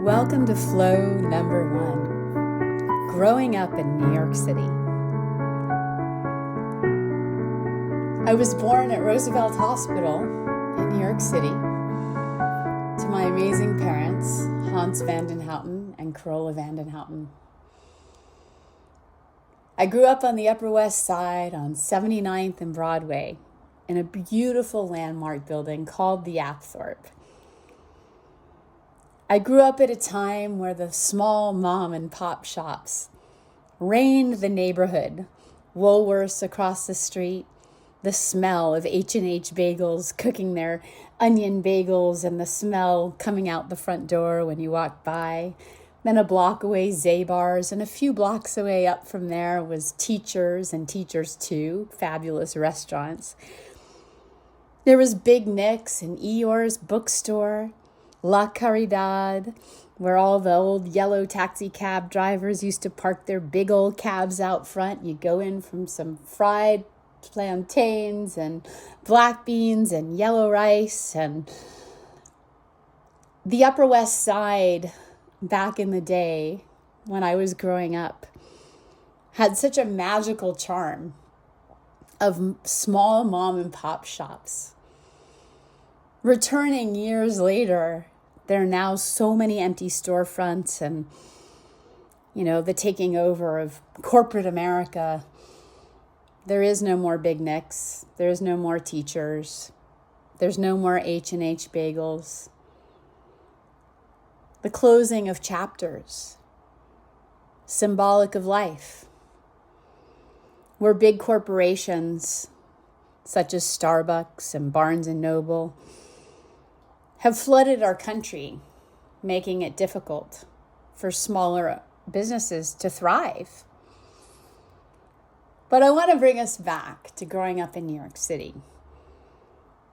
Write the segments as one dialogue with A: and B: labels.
A: Welcome to Flow number 1, Growing Up in New York City. I was born at Roosevelt Hospital in New York City to my amazing parents, Hans van den Houten and Carola van den Houten. I grew up on the Upper West Side on 79th and Broadway in a beautiful landmark building called the Apthorpe. I grew up at a time where the small mom and pop shops reigned the neighborhood. Woolworths across the street, the smell of H&H bagels cooking their onion bagels and the smell coming out the front door when you walk by. Then a block away, Zabar's, and a few blocks away up from there was Teachers and Teachers 2, fabulous restaurants. There was Big Nick's and Eeyore's bookstore, La Caridad, where all the old yellow taxi cab drivers used to park their big old cabs out front. You go in from some fried plantains and black beans and yellow rice. And the Upper West Side, back in the day when I was growing up, had such a magical charm of small mom and pop shops. Returning years later, there are now so many empty storefronts and, the taking over of corporate America. There is no more Big Nick's. There's no more Teachers. There's no more H&H bagels. The closing of chapters, symbolic of life, where big corporations such as Starbucks and Barnes & Noble have flooded our country, making it difficult for smaller businesses to thrive. But I want to bring us back to growing up in New York City.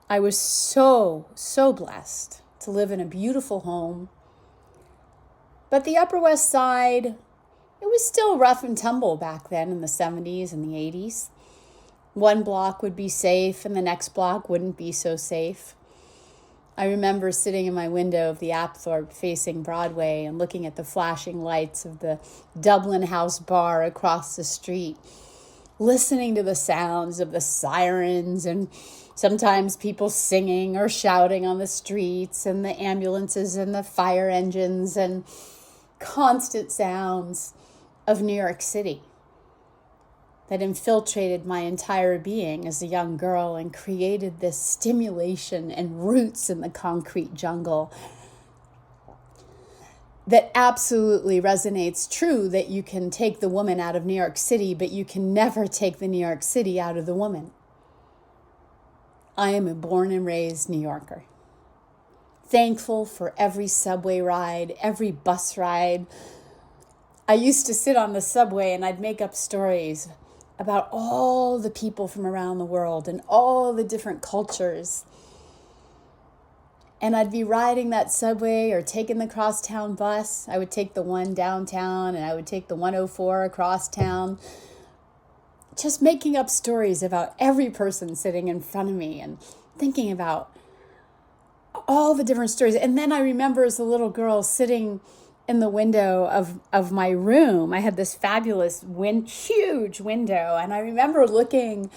A: I was so blessed to live in a beautiful home. But the Upper West Side, it was still rough and tumble back then in the 70s and the 80s. One block would be safe and the next block wouldn't be so safe. I remember sitting in my window of the Apthorpe facing Broadway and looking at the flashing lights of the Dublin House Bar across the street, listening to the sounds of the sirens and sometimes people singing or shouting on the streets and the ambulances and the fire engines and constant sounds of New York City that infiltrated my entire being as a young girl and created this stimulation and roots in the concrete jungle that absolutely resonates true, that you can take the woman out of New York City, but you can never take the New York City out of the woman. I am a born and raised New Yorker. Thankful for every subway ride, every bus ride. I used to sit on the subway and I'd make up stories about all the people from around the world and all the different cultures. And I'd be riding that subway or taking the crosstown bus. I would take the one downtown and I would take the 104 across town. Just making up stories about every person sitting in front of me and thinking about all the different stories. And then I remember as a little girl sitting in the window of my room. I had this fabulous huge window. And I remember looking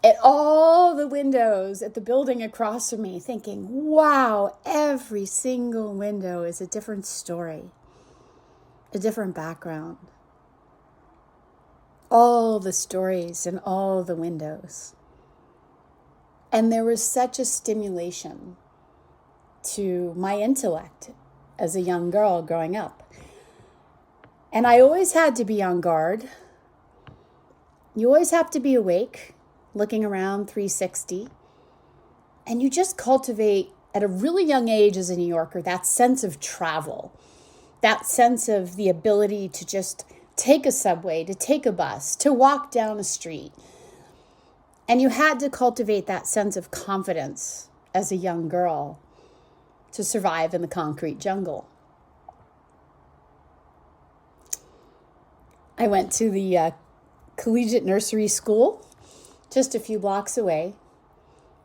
A: at all the windows at the building across from me thinking, wow, every single window is a different story, a different background. All the stories in all the windows. And there was such a stimulation to my intellect as a young girl growing up. And I always had to be on guard. You always have to be awake, looking around 360. And you just cultivate at a really young age as a New Yorker that sense of travel, that sense of the ability to just take a subway, to take a bus, to walk down a street. And you had to cultivate that sense of confidence as a young girl to survive in the concrete jungle. I went to the collegiate nursery school just a few blocks away.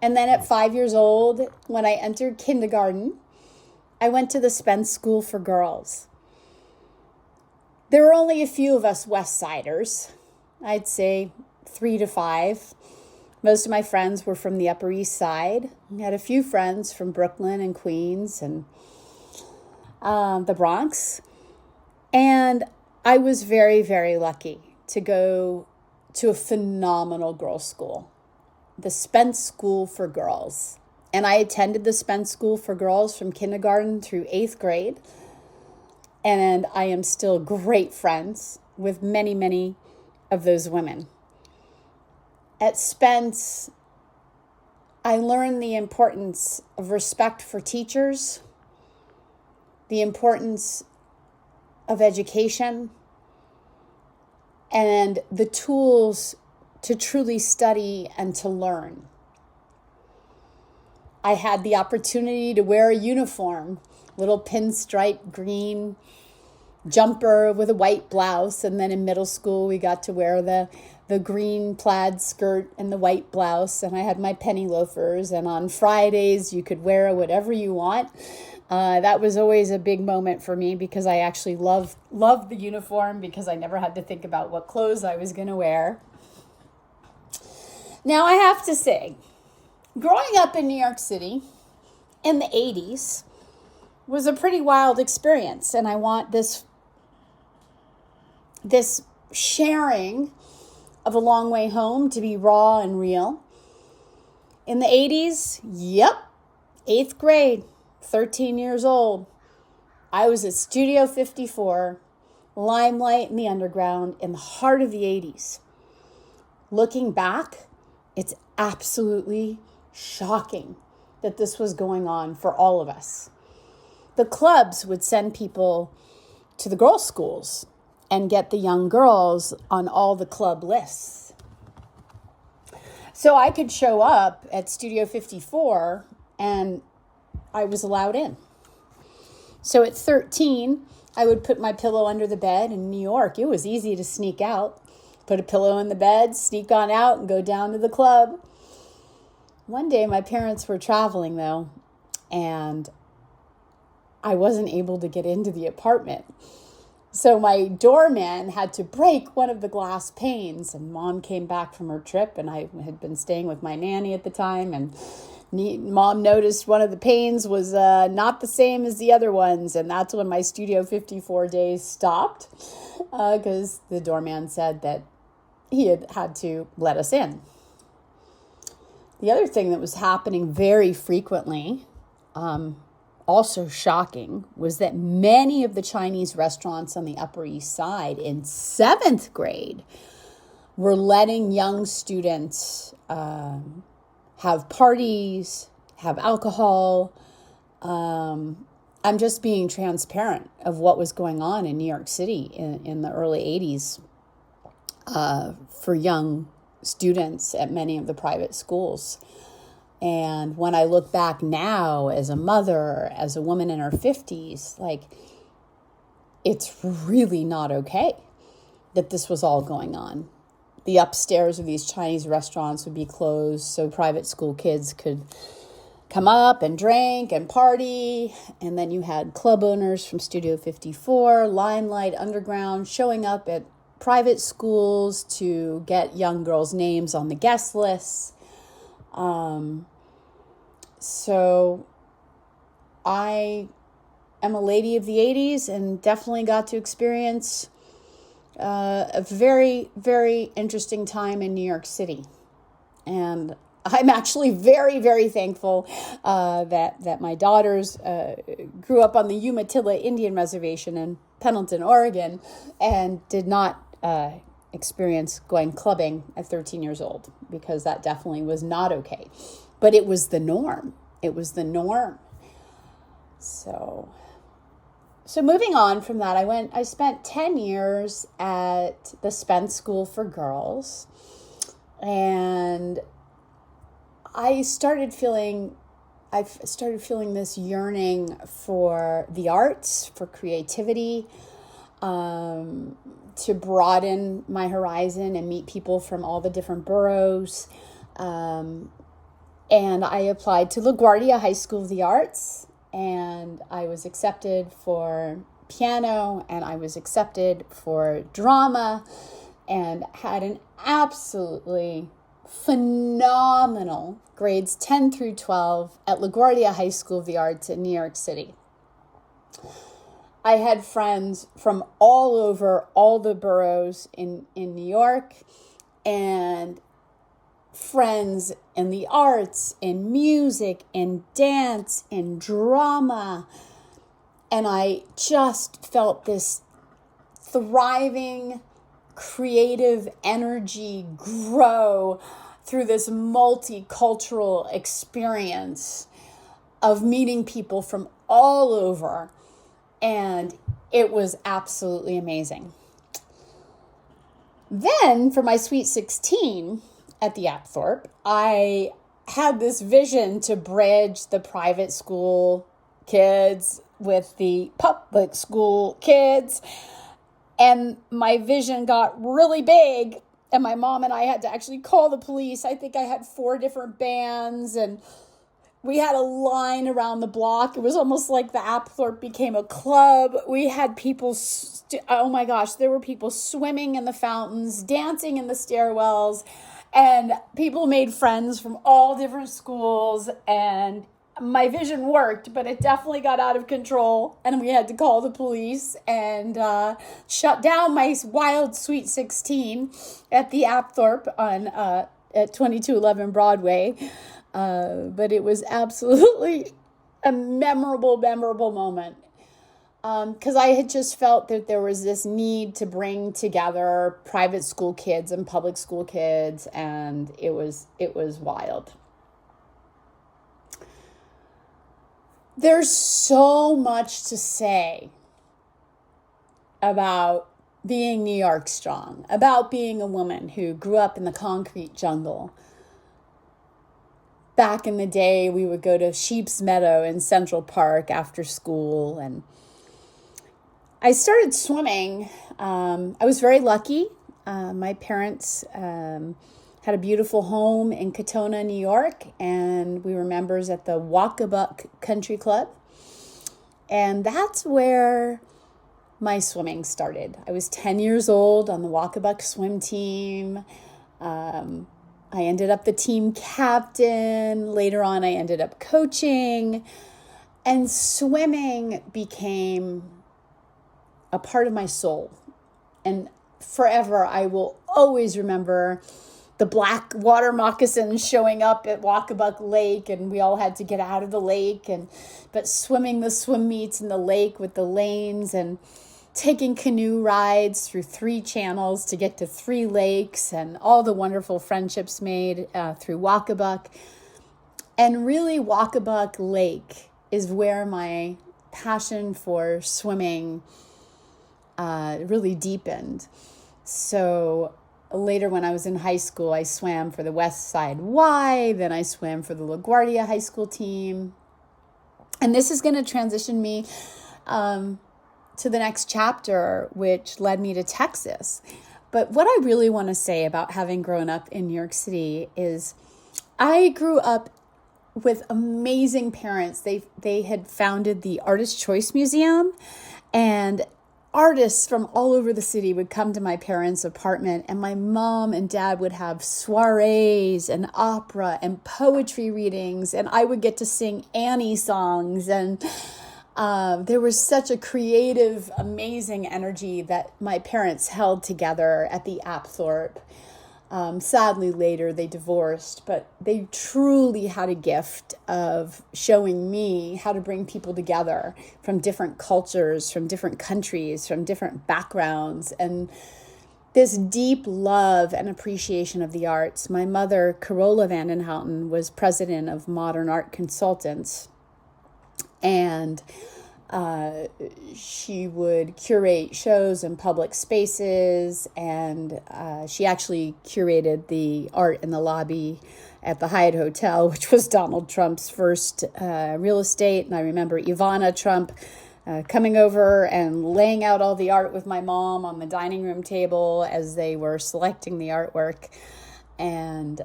A: And then at 5 years old, when I entered kindergarten, I went to the Spence School for Girls. There were only a few of us West Siders, I'd say 3 to 5. Most of my friends were from the Upper East Side. I had a few friends from Brooklyn and Queens and the Bronx. And I was very, very lucky to go to a phenomenal girls' school, the Spence School for Girls. And I attended the Spence School for Girls from kindergarten through 8th grade. And I am still great friends with many, many of those women. At Spence, I learned the importance of respect for teachers, the importance of education, and the tools to truly study and to learn. I had the opportunity to wear a uniform, little pinstripe green jumper with a white blouse. And then in middle school, we got to wear the green plaid skirt and the white blouse. And I had my penny loafers. And on Fridays, you could wear whatever you want. That was always a big moment for me because I actually loved the uniform because I never had to think about what clothes I was going to wear. Now, I have to say, growing up in New York City in the 80s was a pretty wild experience. And I want this sharing of A Long Way Home to be raw and real. In the 80s, 8th grade, 13 years old. I was at Studio 54, Limelight in the Underground, in the heart of the 80s. Looking back, it's absolutely shocking that this was going on for all of us. The clubs would send people to the girls' schools and get the young girls on all the club lists. So I could show up at Studio 54 and I was allowed in. So at 13, I would put my pillow under the bed. In New York, it was easy to sneak out. Put a pillow in the bed, sneak on out, and go down to the club. One day, my parents were traveling, though, and I wasn't able to get into the apartment. So my doorman had to break one of the glass panes, and Mom came back from her trip, and I had been staying with my nanny at the time, and Mom noticed one of the panes was not the same as the other ones, and that's when my Studio 54 days stopped, because the doorman said that he had to let us in. The other thing that was happening very frequently, also shocking, was that many of the Chinese restaurants on the Upper East Side in 7th grade were letting young students have parties, have alcohol. I'm just being transparent of what was going on in New York City in the early 80s for young students at many of the private schools. And when I look back now as a mother, as a woman in her 50s, it's really not okay that this was all going on. The upstairs of these Chinese restaurants would be closed so private school kids could come up and drink and party. And then you had club owners from Studio 54, Limelight, Underground showing up at private schools to get young girls' names on the guest lists. So I am a lady of the 80s and definitely got to experience a very, very interesting time in New York City. And I'm actually very, very thankful that my daughters grew up on the Umatilla Indian Reservation in Pendleton, Oregon, and did not experience going clubbing at 13 years old, because that definitely was not okay. But it was the norm. It was the norm. So moving on from that, I spent 10 years at the Spence School for Girls, and I started feeling this yearning for the arts, for creativity, to broaden my horizon and meet people from all the different boroughs. And I applied to LaGuardia High School of the Arts, and I was accepted for piano, and I was accepted for drama, and had an absolutely phenomenal grades 10 through 12 at LaGuardia High School of the Arts in New York City. I had friends from all over, all the boroughs in New York, and friends in the arts, in music, in dance, in drama. And I just felt this thriving, creative energy grow through this multicultural experience of meeting people from all over. And it was absolutely amazing. Then for my Sweet 16 at the Apthorpe, I had this vision to bridge the private school kids with the public school kids. And my vision got really big, and my mom and I had to actually call the police. I think I had 4 different bands, and we had a line around the block. It was almost like the Apthorpe became a club. We had people, oh my gosh, there were people swimming in the fountains, dancing in the stairwells, and people made friends from all different schools, and my vision worked, but it definitely got out of control, and we had to call the police and shut down my wild Sweet 16 at the Apthorpe on at 2211 Broadway. But it was absolutely a memorable moment. Because I had just felt that there was this need to bring together private school kids and public school kids, and it was wild. There's so much to say about being New York strong, about being a woman who grew up in the concrete jungle. Back in the day, we would go to Sheep's Meadow in Central Park after school, and I started swimming. I was very lucky. My parents had a beautiful home in Katonah, New York, and we were members at the Walkabuck Country Club. And that's where my swimming started. I was 10 years old on the Walkabuck swim team. I ended up the team captain. Later on, I ended up coaching. And swimming became a part of my soul. And forever, I will always remember the black water moccasins showing up at Walkabuck Lake, and we all had to get out of the lake, but swimming the swim meets in the lake with the lanes, and taking canoe rides through 3 channels to get to 3 lakes, and all the wonderful friendships made through Walkabuck. And really, Walkabuck Lake is where my passion for swimming really deepened. So later, when I was in high school, I swam for the West Side Y. Then I swam for the LaGuardia High School team. And this is going to transition me to the next chapter, which led me to Texas. But what I really want to say about having grown up in New York City is I grew up with amazing parents. They had founded the Artist Choice Museum, and artists from all over the city would come to my parents' apartment, and my mom and dad would have soirees and opera and poetry readings, and I would get to sing Annie songs. And there was such a creative, amazing energy that my parents held together at the Apthorpe. Sadly, later they divorced, but they truly had a gift of showing me how to bring people together from different cultures, from different countries, from different backgrounds, and this deep love and appreciation of the arts. My mother, Carola Vanden Houten, was president of Modern Art Consultants, and she would curate shows in public spaces, and she actually curated the art in the lobby at the Hyatt Hotel, which was Donald Trump's first real estate. And I remember Ivana Trump coming over and laying out all the art with my mom on the dining room table as they were selecting the artwork. And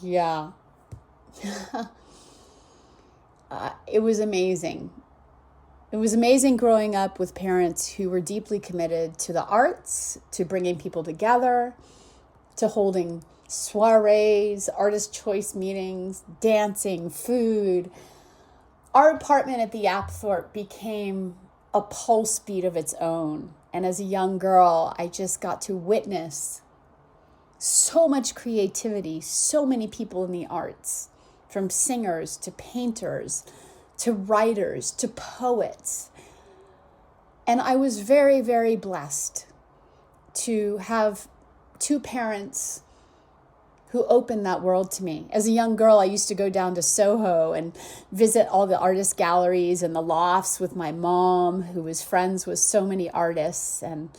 A: Yeah. It was amazing. It was amazing growing up with parents who were deeply committed to the arts, to bringing people together, to holding soirees, artist choice meetings, dancing, food. Our apartment at the Apthorpe became a pulse beat of its own. And as a young girl, I just got to witness so much creativity, so many people in the arts, from singers to painters to writers to poets. And I was very, very blessed to have two parents who opened that world to me. As a young girl, I used to go down to Soho and visit all the artist galleries and the lofts with my mom, who was friends with so many artists. And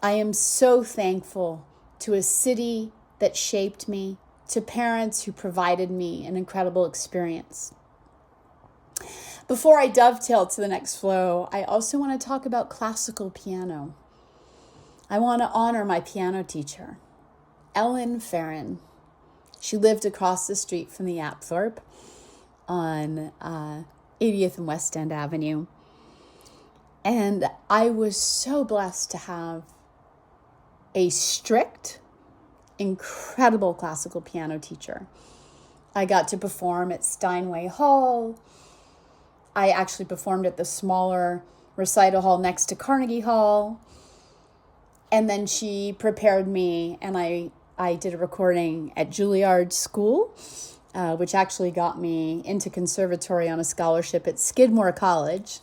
A: I am so thankful to a city that shaped me, to parents who provided me an incredible experience. Before I dovetail to the next flow, I also want to talk about classical piano. I want to honor my piano teacher, Ellen Farron. She lived across the street from the Apthorpe on 80th and West End Avenue. And I was so blessed to have a strict, incredible classical piano teacher. I got to perform at Steinway Hall. I actually performed at the smaller recital hall next to Carnegie Hall. And then she prepared me, and I did a recording at Juilliard School, which actually got me into conservatory on a scholarship at Skidmore College.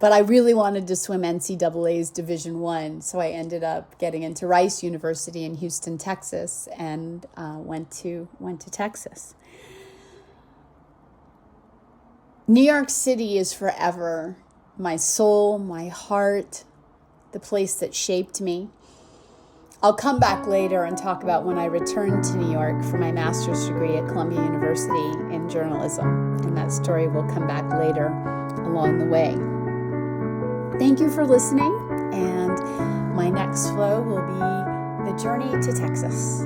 A: But I really wanted to swim NCAA's Division I, so I ended up getting into Rice University in Houston, Texas, and went to Texas. New York City is forever my soul, my heart, the place that shaped me. I'll come back later and talk about when I returned to New York for my master's degree at Columbia University in journalism, and that story will come back later along the way. Thank you for listening, and my next flow will be the journey to Texas.